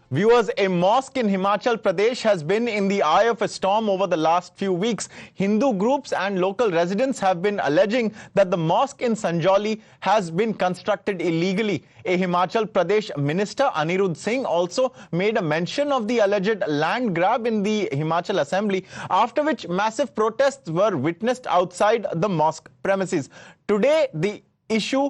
Viewers, a mosque in Himachal Pradesh has been in the eye of a storm over the last few weeks. Hindu groups and local residents have been alleging that the mosque in Sanjauli has been constructed illegally. A Himachal Pradesh minister, Anirudh Singh, also made a mention of the alleged land grab in the Himachal Assembly, after which massive protests were witnessed outside the mosque premises. Today, the issue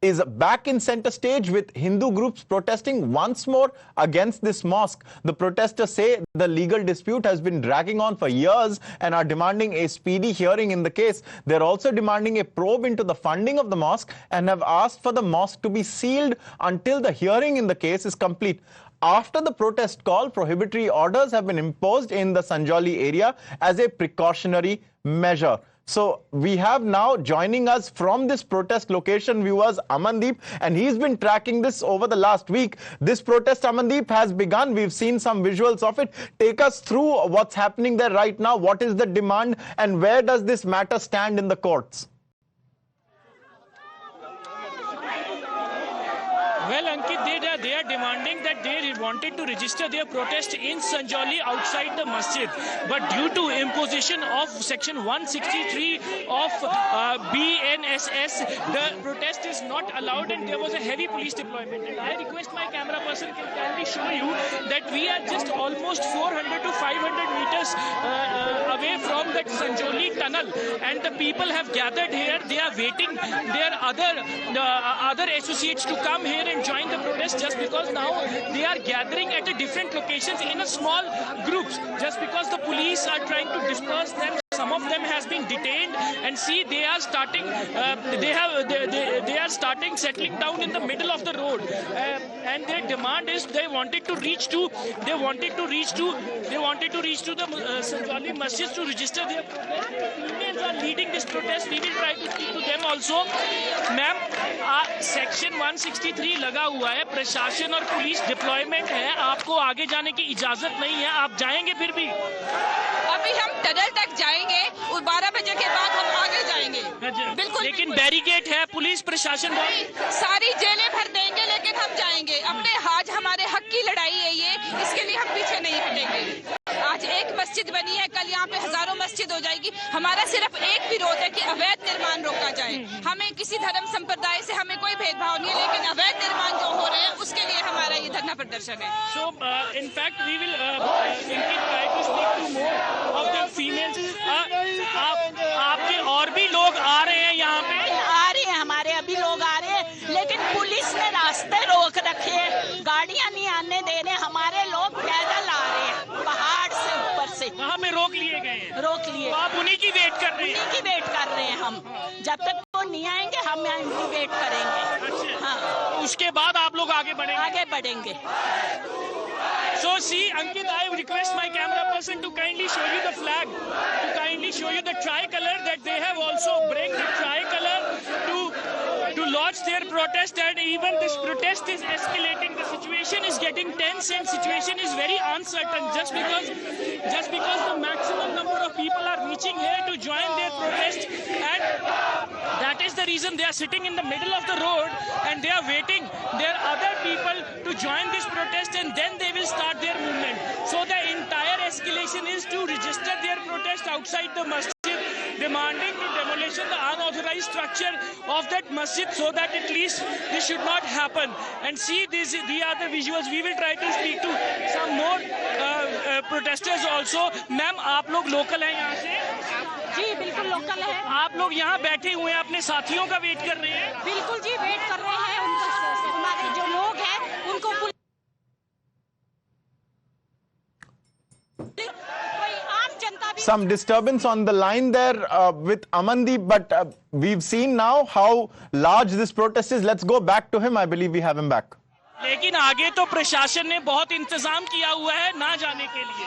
is back in center stage, with Hindu groups protesting once more against this mosque. The protesters say the legal dispute has been dragging on for years and are demanding a speedy hearing in the case. They're also demanding a probe into the funding of the mosque and have asked for the mosque to be sealed until the hearing in the case is complete. After the protest call, prohibitory orders have been imposed in the Sanjauli area as a precautionary measure. So we have now joining us from this protest location, viewers, Amandeep, and he's been tracking this over the last week. This protest, Amandeep, has begun. We've seen some visuals of it. Take us through what's happening there right now. What is the demand and where does this matter stand in the courts? Well, Ankit, they are demanding that they wanted to register their protest in Sanjauli outside the masjid. But due to imposition of section 163 of BNSS, the protest is not allowed and there was a heavy police deployment. And I request my camera person can kindly show you that we are just almost 400 to 500 meters away from that Sanjauli tunnel. And the people have gathered here. They are waiting their other associates to come here and join the protest, just because now they are gathering at different locations in a small groups, just because the police are trying to disperse them. Some of them has been detained, and see, they are starting settling down in the middle of the road, and their demand is they wanted to reach to the Sanjauli masjid to register their protest. Females are leading this protest. We will try to speak to them also. Ma'am, section 163 लगा हुआ है, प्रशासन और police deployment है, आपको आगे जाने की इजाजत नहीं है, आप जाएंगे फिर भी? अभी हम टनल तक जाएंगे और 12 बजे के बाद हम आगे जाएंगे। बिल्कुल, लेकिन बैरिकेड है, पुलिस प्रशासन सारी जेलें भर देंगे, लेकिन हम जाएंगे। अपने आज हमारे हक की लड़ाई है ये, इसके लिए हम पीछे नहीं हटेंगे। आज एक मस्जिद बनी है, कल यहाँ पे हजारों मस्जिद हो जाएगी। हमारा सिर्फ एक विरोध है कि अवैध निर्माण रोका जाए। हमें किसी धर्म संप्रदाय से हमें कोई भेदभाव नहीं है, लेकिन अवैध निर्माण जो हो रहे हैं उसके लिए हमारा ये धरना प्रदर्शन है। So in fact we will try to speak to more of the females. आपके और भी लोग आ रहे हैं यहाँ पे? आ रहे हैं, हमारे अभी लोग आ रहे हैं, लेकिन पुलिस ने रास्ते रोक रखे हैं, गाड़ियाँ नहीं आने दे रहे। हमारे लोग पैदल आ रहे हैं पहाड़ से ऊपर से। वहाँ पे रोक लिए गए हैं? रोक लिए। तो आप उन्हीं की वेट कर रहे हैं? उन्हीं की वेट कर रहे हैं हम। जब तक वो नहीं आएंगे हम उनकी वेट करेंगे। अच्छा। हाँ, उसके बाद आप लोग आगे बढ़ेंगे? आगे बढ़ेंगे। So see, Ankit, I request my camera person to kindly show you the flag, to kindly show you the tricolor, that they have also bring the tricolor to launch their protest, and even this protest is escalating. The situation is getting tense and situation is very uncertain, just because the maximum number of people are reaching here to join their protest, and that is the reason they are sitting in the middle of the road and they are waiting their other people to join this protest, and then they will start their movement. So the entire escalation is to register their protest outside the masjid, demanding the demolition of the unauthorized structure of that masjid, so that at least this should not happen. And see, these are the visuals. We will try to speak to some more protesters also. Ma'am, आप लोग local हैं यहाँ से? जी बिल्कुल local है। आप लोग यहाँ बैठे हुए हैं, अपने साथियों का वेट कर रहे हैं? बिल्कुल जी, वेट कर रहे हैं। हमारे जो लोग हैं उनको Some disturbance on the line there with Amandeep, but we've seen now how large this protest is. Let's go back to him. I believe we have him back. लेकिन आगे तो प्रशासन ने बहुत इंतजाम किया हुआ है ना जाने के लिए।